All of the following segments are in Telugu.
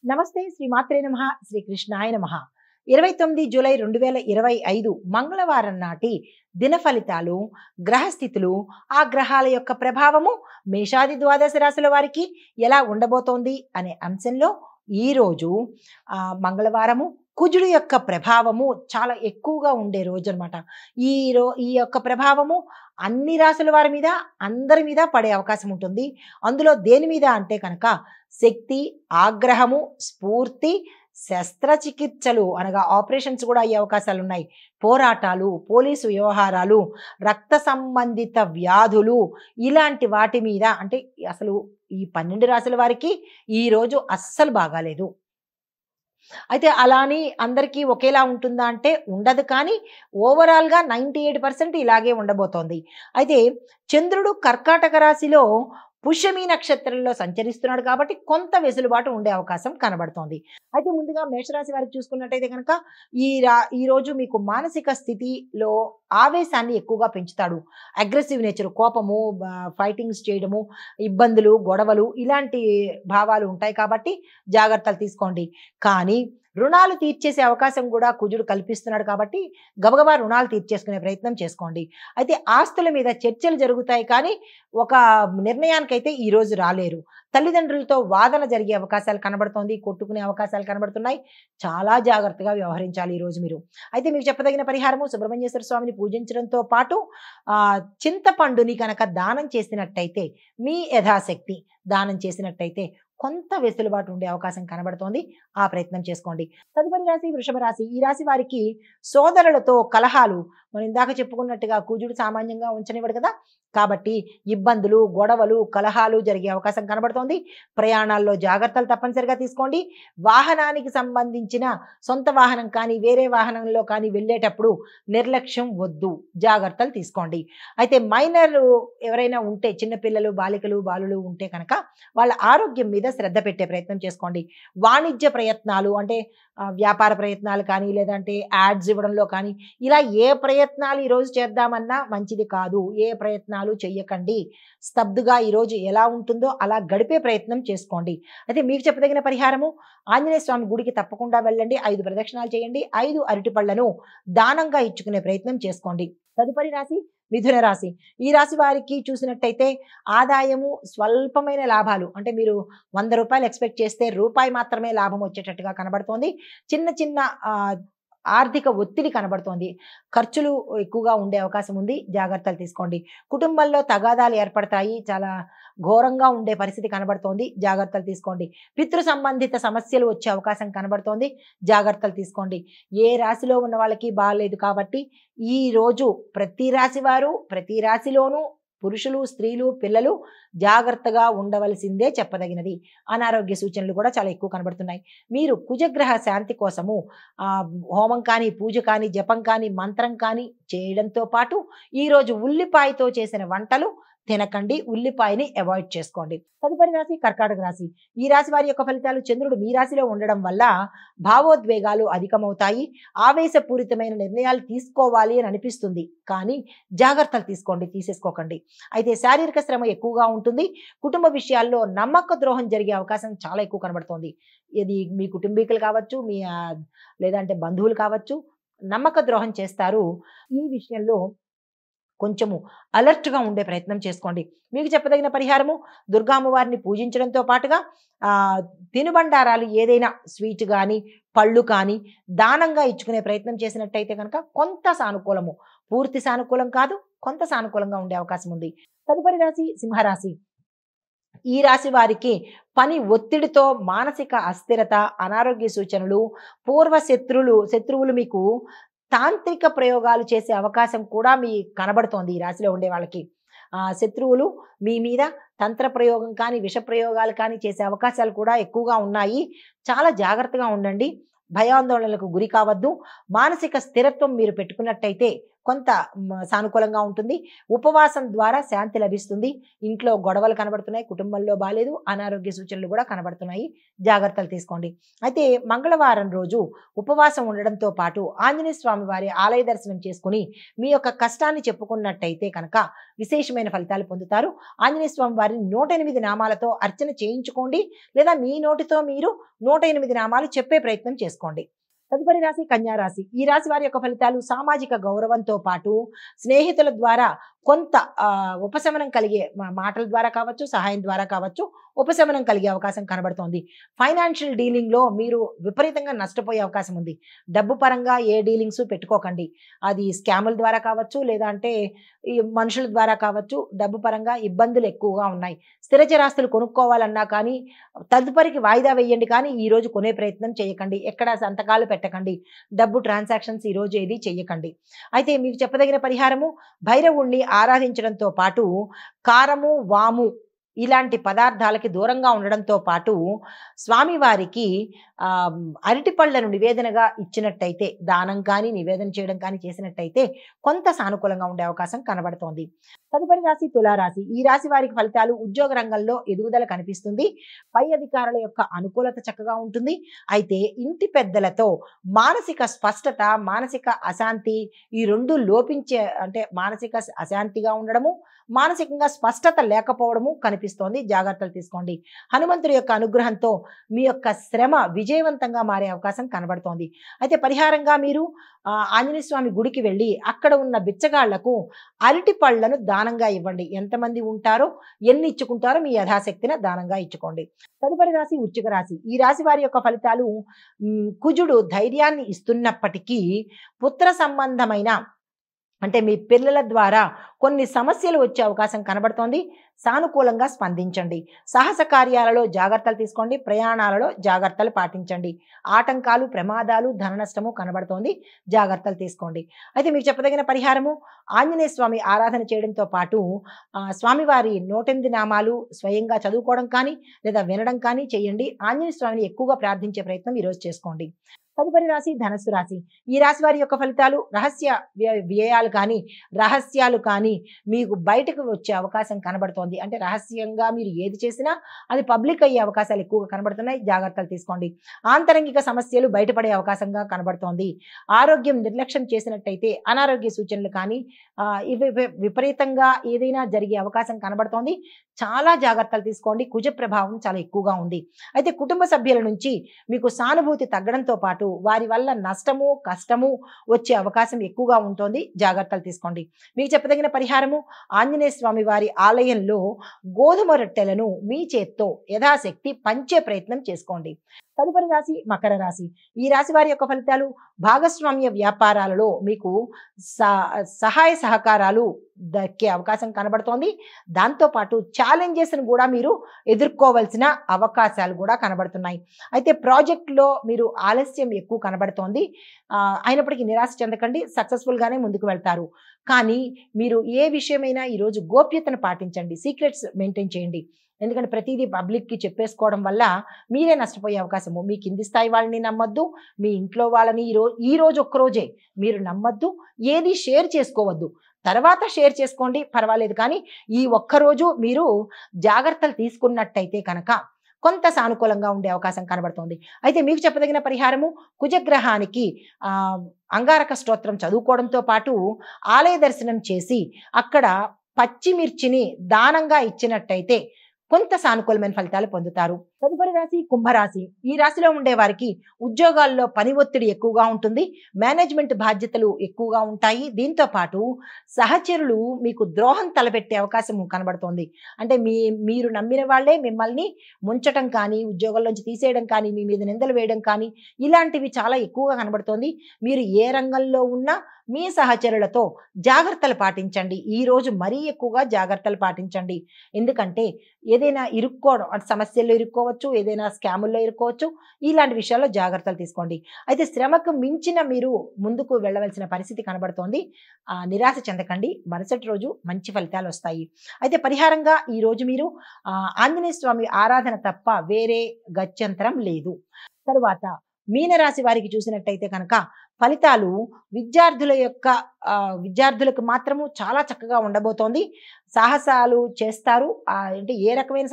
నమస్తే శ్రీ మాత్రే నమః శ్రీ కృష్ణాయ నమః 29 జూలై 2025 మంగళవారం నాటి దిన ఫలితాలు గ్రహస్థితులు ఆ గ్రహాల యొక్క ప్రభావము మేషాది ద్వాదశ రాశుల వారికి ఎలా ఉండబోతోంది అనే అంశంలో ఈరోజు మంగళవారము కుజుడు యొక్క ప్రభావము చాలా ఎక్కువగా ఉండే రోజు అనమాట. ఈ యొక్క ప్రభావము అన్ని రాశుల వారి మీద అందరి మీద పడే అవకాశం ఉంటుంది. అందులో దేని మీద అంటే కనుక శక్తి, ఆగ్రహము, స్ఫూర్తి, శస్త్రచికిత్సలు అనగా ఆపరేషన్స్ కూడా అయ్యే అవకాశాలు ఉన్నాయి. పోరాటాలు, పోలీసు వ్యవహారాలు, రక్త సంబంధిత వ్యాధులు ఇలాంటి వాటి మీద అంటే అసలు ఈ 12 రాశుల వారికి ఈ రోజు అస్సలు బాగాలేదు. అయితే అలా అని అందరికీ ఒకేలా ఉంటుందా అంటే ఉండదు. కానీ ఓవరాల్‌గా 98% ఇలాగే ఉండబోతోంది. అయితే చంద్రుడు కర్కాటక రాశిలో పుష్యమి నక్షత్రంలో సంచరిస్తున్నాడు కాబట్టి కొంత వెసులుబాటు ఉండే అవకాశం కనబడుతోంది. అయితే ముందుగా మేషరాశి వారికి చూసుకున్నట్టయితే కనుక ఈరోజు మీకు మానసిక స్థితిలో ఆవేశాన్ని ఎక్కువగా పెంచుతాడు. అగ్రెసివ్ నేచర్, కోపము, ఫైటింగ్స్ చేయడము, ఇబ్బందులు, గొడవలు ఇలాంటి భావాలు ఉంటాయి కాబట్టి జాగ్రత్తలు తీసుకోండి. కానీ రుణాలు తీర్చేసే అవకాశం కూడా కుజుడు కల్పిస్తున్నాడు కాబట్టి గబగబా రుణాలు తీర్చేసుకునే ప్రయత్నం చేసుకోండి. అయితే ఆస్తుల మీద చర్చలు జరుగుతాయి కానీ ఒక నిర్ణయానికైతే ఈ రోజు రాలేరు. తల్లిదండ్రులతో వాదన జరిగే అవకాశాలు కనబడుతోంది, కొట్టుకునే అవకాశాలు కనబడుతున్నాయి. చాలా జాగ్రత్తగా వ్యవహరించాలి ఈరోజు మీరు. అయితే మీకు చెప్పదగిన పరిహారము సుబ్రహ్మణ్యేశ్వర స్వామిని పూజించడంతో పాటు చింతపండుని కనుక దానం చేసినట్టయితే మీ యథాశక్తి దానం చేసినట్టయితే కొంత వెసులుబాటు ఉండే అవకాశం కనబడుతోంది. ఆ ప్రయత్నం చేసుకోండి. తదుపరి రాశి వృషభ రాశి. ఈ రాశి వారికి సోదరులతో కలహాలు, మనం ఇందాక చెప్పుకున్నట్టుగా కుజుడు సామాన్యంగా ఉంచనివ్వడు కదా, కాబట్టి ఇబ్బందులు, గొడవలు, కలహాలు జరిగే అవకాశం కనబడుతోంది. ప్రయాణాల్లో జాగ్రత్తలు తప్పనిసరిగా తీసుకోండి. వాహనానికి సంబంధించిన సొంత వాహనం కానీ వేరే వాహనంలో కానీ వెళ్ళేటప్పుడు నిర్లక్ష్యం వద్దు, జాగ్రత్తలు తీసుకోండి. అయితే మైనర్ ఎవరైనా ఉంటే చిన్నపిల్లలు, బాలికలు, బాలులు ఉంటే కనుక వాళ్ళ ఆరోగ్యం మీద శ్రద్ధ పెట్టే ప్రయత్నం చేసుకోండి. వాణిజ్య ప్రయత్నాలు అంటే వ్యాపార ప్రయత్నాలు కానీ లేదంటే యాడ్స్ ఇవ్వడంలో కానీ ఇలా ఏ ప్రయత్నాలు ఈరోజు చేద్దామన్నా మంచిది కాదు. ఏ ప్రయత్నాలు చెయ్యకండి. స్తబ్దుగా ఈరోజు ఎలా ఉంటుందో అలా గడిపే ప్రయత్నం చేసుకోండి. అయితే మీకు చెప్పదగిన పరిహారము ఆంజనేయ స్వామి గుడికి తప్పకుండా వెళ్ళండి. 5 ప్రదక్షిణాలు చేయండి. 5 అరటి పళ్లను దానంగా ఇచ్చుకునే ప్రయత్నం చేసుకోండి. తదుపరి రాశి మిథున రాశి. ఈ రాశి వారికి చూసినట్టయితే ఆదాయము స్వల్పమైన లాభాలు అంటే మీరు ₹100 ఎక్స్పెక్ట్ చేస్తే రూపాయి మాత్రమే లాభం వచ్చేటట్టుగా కనబడుతోంది. చిన్న చిన్న ఆర్థిక ఒత్తిడి కనబడుతోంది. ఖర్చులు ఎక్కువగా ఉండే అవకాశం ఉంది. జాగ్రత్తలు తీసుకోండి. కుటుంబంలో తగాదాలు ఏర్పడతాయి. చాలా ఘోరంగా ఉండే పరిస్థితి కనబడుతోంది. జాగ్రత్తలు తీసుకోండి. పితృ సంబంధిత సమస్యలు వచ్చే అవకాశం కనబడుతోంది. జాగ్రత్తలు తీసుకోండి. ఏ రాశిలో ఉన్న వాళ్ళకి బాగాలేదు కాబట్టి ఈ రోజు ప్రతి రాశి వారు ప్రతి రాశిలోనూ పురుషులు, స్త్రీలు, పిల్లలు జాగ్రత్తగా ఉండవలసిందే చెప్పదగినది. అనారోగ్య సూచనలు కూడా చాలా ఎక్కువ కనబడుతున్నాయి. మీరు కుజగ్రహ శాంతి కోసము హోమం కానీ, పూజ కానీ, జపం కానీ, మంత్రం కానీ చేయడంతో పాటు ఈరోజు ఉల్లిపాయతో చేసిన వంటలు తినకండి. ఉల్లిపాయని అవాయిడ్ చేసుకోండి. తదుపరి రాశి కర్కాటక రాశి. ఈ రాశి వారి యొక్క ఫలితాలు చంద్రుడు మీ రాశిలో ఉండడం వల్ల భావోద్వేగాలు అధికమవుతాయి. ఆవేశపూరితమైన నిర్ణయాలు తీసుకోవాలి అని అనిపిస్తుంది కానీ జాగ్రత్తలు తీసుకోండి, తీసేసుకోకండి. అయితే శారీరక శ్రమ ఎక్కువగా ఉంటుంది. కుటుంబ విషయాల్లో నమ్మక ద్రోహం జరిగే అవకాశం చాలా ఎక్కువ కనబడుతోంది. ఇది మీ కుటుంబీకులు కావచ్చు, మీ లేదంటే బంధువులు కావచ్చు, నమ్మక ద్రోహం చేస్తారు. ఈ విషయంలో కొంచెము అలర్ట్గా ఉండే ప్రయత్నం చేసుకోండి. మీకు చెప్పదగిన పరిహారము దుర్గామ్మవారిని పూజించడంతో పాటుగా తినుబండారాలు ఏదైనా స్వీట్ కానీ పళ్ళు కానీ దానంగా ఇచ్చుకునే ప్రయత్నం చేసినట్టయితే కనుక కొంత సానుకూలము, పూర్తి సానుకూలం కాదు, కొంత సానుకూలంగా ఉండే అవకాశం ఉంది. తదుపరి రాశి సింహరాశి. ఈ రాశి వారికి పని ఒత్తిడితో మానసిక అస్థిరత, అనారోగ్య సూచనలు, పూర్వ శత్రువులు మీకు తాంత్రిక ప్రయోగాలు చేసే అవకాశం కూడా మీ కనబడుతోంది. ఈ రాశిలో ఉండే వాళ్ళకి శత్రువులు మీ మీద తంత్ర ప్రయోగం కానీ విష ప్రయోగాలు కానీ చేసే అవకాశాలు కూడా ఎక్కువగా ఉన్నాయి. చాలా జాగ్రత్తగా ఉండండి. భయాందోళనలకు గురి కావద్దు. మానసిక స్థిరత్వం మీరు పెట్టుకున్నట్టయితే కొంత సానుకూలంగా ఉంటుంది. ఉపవాసం ద్వారా శాంతి లభిస్తుంది. ఇంట్లో గొడవలు కనబడుతున్నాయి, కుటుంబంలో బాలేదు, అనారోగ్య సూచనలు కూడా కనబడుతున్నాయి. జాగ్రత్తలు తీసుకోండి. అయితే మంగళవారం రోజు ఉపవాసం ఉండడంతో పాటు ఆంజనేయ స్వామి వారి ఆలయ దర్శనం చేసుకుని మీ యొక్క కష్టాన్ని చెప్పుకున్నట్టయితే కనుక విశేషమైన ఫలితాలు పొందుతారు. ఆంజనేయ స్వామి వారిని 108 నామాలతో అర్చన చేయించుకోండి, లేదా మీ నోటితో మీరు 108 నామాలు చెప్పే ప్రయత్నం చేసుకోండి. తదుపరి రాశి కన్యా రాశి. ఈ రాశి వారి యొక్క ఫలితాలు సామాజిక గౌరవంతో పాటు స్నేహితుల ద్వారా కొంత ఉపశమనం కలిగే మాటల ద్వారా కావచ్చు, సహాయం ద్వారా కావచ్చు, ఉపశమనం కలిగే అవకాశం కనబడుతోంది. ఫైనాన్షియల్ డీలింగ్లో మీరు విపరీతంగా నష్టపోయే అవకాశం ఉంది. డబ్బు పరంగా ఏ డీలింగ్స్ పెట్టుకోకండి. అది స్కాముల ద్వారా కావచ్చు, లేదా అంటే ఈ మనుషుల ద్వారా కావచ్చు. డబ్బు పరంగా ఇబ్బందులు ఎక్కువగా ఉన్నాయి. స్థిర చరాస్తులు కొనుక్కోవాలన్నా కానీ తదుపరికి వాయిదా వేయండి, కానీ ఈ రోజు కొనే ప్రయత్నం చేయకండి. ఎక్కడ సంతకాలు పెట్టకండి. డబ్బు ట్రాన్సాక్షన్స్ ఈ రోజు ఏది చెయ్యకండి. అయితే మీకు చెప్పదగిన పరిహారము, భైరవుణ్ణి ఆరాధించడంతో పాటు కారము, వాము ఇలాంటి పదార్థాలకి దూరంగా ఉండడంతో పాటు స్వామివారికి అరటి పళ్ళను నివేదనగా ఇచ్చినట్టయితే, దానం కానీ నివేదన చేయడం కానీ చేసినట్టయితే కొంత సానుకూలంగా ఉండే అవకాశం కనబడుతోంది. తదుపరి రాశి తులారాశి. ఈ రాశి వారికి ఫలితాలు ఉద్యోగ రంగంలో ఎదుగుదల కనిపిస్తుంది. పై అధికారుల యొక్క అనుకూలత చక్కగా ఉంటుంది. అయితే ఇంటి పెద్దలతో మానసిక స్పష్టత, మానసిక అశాంతి ఈ రెండు లోపించే, అంటే మానసిక అశాంతిగా ఉండడము, మానసికంగా స్పష్టత లేకపోవడము కనిపిస్తోంది. జాగ్రత్తలు తీసుకోండి. హనుమంతుడి యొక్క అనుగ్రహంతో మీ యొక్క శ్రమ విజయవంతంగా మారే అవకాశం కనబడుతోంది. అయితే పరిహారంగా మీరు ఆంజనేయ స్వామి గుడికి వెళ్ళి అక్కడ ఉన్న బిచ్చగాళ్లకు అరటి పళ్ళను దానంగా ఇవ్వండి. ఎంతమంది ఉంటారో, ఎన్ని ఇచ్చుకుంటారో మీ యథాశక్తిన దానంగా ఇచ్చుకోండి. తదుపరి రాశి వృశ్చిక రాశి. ఈ రాశి వారి యొక్క ఫలితాలు కుజుడు ధైర్యాన్ని ఇస్తున్నప్పటికీ పుత్ర సంబంధమైన, అంటే మీ పిల్లల ద్వారా కొన్ని సమస్యలు వచ్చే అవకాశం కనబడుతోంది. సానుకూలంగా స్పందించండి. సాహస కార్యాలలో జాగ్రత్తలు తీసుకోండి. ప్రయాణాలలో జాగ్రత్తలు పాటించండి. ఆటంకాలు, ప్రమాదాలు, ధన నష్టము కనబడుతోంది. జాగ్రత్తలు తీసుకోండి. అయితే మీకు చెప్పదగిన పరిహారము, ఆంజనేయ స్వామి ఆరాధన చేయడంతో పాటు స్వామివారి 108 నామాలు స్వయంగా చదువుకోవడం కానీ లేదా వినడం కానీ చేయండి. ఆంజనేయ స్వామిని ఎక్కువగా ప్రార్థించే ప్రయత్నం ఈరోజు చేసుకోండి. తదుపరి రాశి ధనస్సు రాశి. ఈ రాశి వారి యొక్క ఫలితాలు రహస్య వ్యయాలు కానీ, రహస్యాలు కానీ మీకు బయటకు వచ్చే అవకాశం కనబడుతోంది. అంటే రహస్యంగా మీరు ఏది చేసినా అది పబ్లిక్ అయ్యే అవకాశాలు ఎక్కువగా కనబడుతున్నాయి. జాగ్రత్తలు తీసుకోండి. ఆంతరంగిక సమస్యలు బయటపడే అవకాశంగా కనబడుతోంది. ఆరోగ్యం నిర్లక్ష్యం చేసినట్టయితే అనారోగ్య సూచనలు కానీ ఇవి విపరీతంగా ఏదైనా జరిగే అవకాశం కనబడుతోంది. చాలా జాగ్రత్తలు తీసుకోండి. కుజ ప్రభావం చాలా ఎక్కువగా ఉంది. అయితే కుటుంబ సభ్యుల నుంచి మీకు సానుభూతి తగ్గడంతో పాటు వారి వల్ల నష్టము, కష్టము వచ్చే అవకాశం ఎక్కువగా ఉంటుంది. జాగ్రత్తలు తీసుకోండి. మీకు చెప్పదగిన పరిహారము, ఆంజనేయ స్వామి వారి ఆలయంలో గోధుమ రొట్టెలను మీ చేత్తో యథాశక్తి పంచే ప్రయత్నం చేసుకోండి. తదుపరి రాశి మకర రాశి. ఈ రాశి వారి యొక్క ఫలితాలు భాగస్వామ్య వ్యాపారాలలో మీకు సహాయ సహకారాలు దక్కే అవకాశం కనబడుతోంది. దాంతోపాటు ఛాలెంజెస్ను కూడా మీరు ఎదుర్కోవాల్సిన అవకాశాలు కూడా కనబడుతున్నాయి. అయితే ప్రాజెక్టులో మీరు ఆలస్యం ఎక్కువ కనబడుతోంది. అయినప్పటికీ నిరాశ చెందకండి. సక్సెస్ఫుల్గానే ముందుకు వెళ్తారు. కానీ మీరు ఏ విషయమైనా ఈరోజు గోప్యతను పాటించండి. సీక్రెట్స్ మెయింటైన్ చేయండి. ఎందుకంటే ప్రతిదీ పబ్లిక్కి చెప్పేసుకోవడం వల్ల మీరే నష్టపోయే అవకాశము. మీ కింది స్థాయి వాళ్ళని నమ్మొద్దు. మీ ఇంట్లో వాళ్ళని ఈ రోజు ఒక్కరోజే మీరు నమ్మొద్దు. ఏది షేర్ చేసుకోవద్దు. తర్వాత షేర్ చేసుకోండి, పర్వాలేదు. కానీ ఈ ఒక్కరోజు మీరు జాగ్రత్తలు తీసుకున్నట్టయితే కనుక కొంత సానుకూలంగా ఉండే అవకాశం కనబడుతోంది. అయితే మీకు చెప్పదగిన పరిహారము, కుజగ్రహానికి అంగారక స్తోత్రం చదువుకోవడంతో పాటు ఆలయ దర్శనం చేసి అక్కడ పచ్చిమిర్చిని దానంగా ఇచ్చినట్టయితే కొంత సానుకూలమైన ఫలితాలు పొందుతారు. తదుపరి రాశి కుంభరాశి. ఈ రాశిలో ఉండే వారికి ఉద్యోగాల్లో పని ఒత్తిడి ఎక్కువగా ఉంటుంది. మేనేజ్మెంట్ బాధ్యతలు ఎక్కువగా ఉంటాయి. దీంతో పాటు సహచరులు మీకు ద్రోహం తలపెట్టే అవకాశం కనబడుతోంది. అంటే మీరు నమ్మిన వాళ్ళే మిమ్మల్ని ముంచటం కానీ, ఉద్యోగంలోంచి తీసేయడం కానీ, మీ మీద నిందలు వేయడం కానీ ఇలాంటివి చాలా ఎక్కువగా కనబడుతోంది. మీరు ఏ రంగంలో ఉన్నా మీ సహచరులతో జాగ్రత్తలు పాటించండి. ఈ రోజు మరీ ఎక్కువగా జాగ్రత్తలు పాటించండి. ఎందుకంటే ఏదైనా ఇరుక్కోవడం, సమస్యల్లో ఇరుక్కోవచ్చు, ఏదైనా స్కాముల్లో ఇరుక్కోవచ్చు. ఇలాంటి విషయాల్లో జాగ్రత్తలు తీసుకోండి. అయితే శ్రమకు మించిన మీరు ముందుకు వెళ్ళవలసిన పరిస్థితి కనబడుతోంది. నిరాశ చెందకండి. మరుసటి రోజు మంచి ఫలితాలు వస్తాయి. అయితే పరిహారంగా ఈ రోజు మీరు ఆంజనేయ స్వామి ఆరాధన తప్ప వేరే గత్యంతరం లేదు. తరువాత మీనరాశి వారికి చూసినట్టయితే కనుక ఫలితాలు విద్యార్థుల యొక్క విద్యార్థులకు మాత్రము చాలా చక్కగా ఉండబోతోంది. సాహసాలు చేస్తారు. అంటే ఏ రకమైన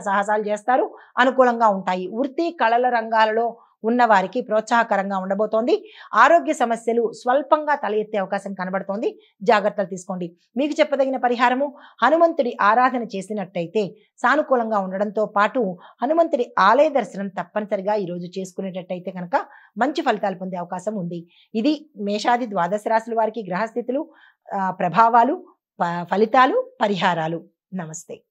సాహసాలు చేస్తారు. అనుకూలంగా ఉంటాయి. వృత్తి, కళల రంగాలలో ఉన్న వారికి ప్రోత్సాహకరంగా ఉండబోతోంది. ఆరోగ్య సమస్యలు స్వల్పంగా తల ఎత్తే అవకాశం కనబడుతోంది. జాగ్రత్తలు తీసుకోండి. మీకు చెప్పదగిన పరిహారము, హనుమంతుడి ఆరాధన చేసినట్టయితే సానుకూలంగా ఉండడంతో పాటు హనుమంతుడి ఆలయ దర్శనం తప్పనిసరిగా ఈరోజు చేసుకునేటట్టయితే కనుక మంచి ఫలితాలు పొందే అవకాశం ఉంది. ఇది మేషాది ద్వాదశ రాశుల వారికి గ్రహస్థితులు, ప్రభావాలు, ఫలితాలు, పరిహారాలు. నమస్తే.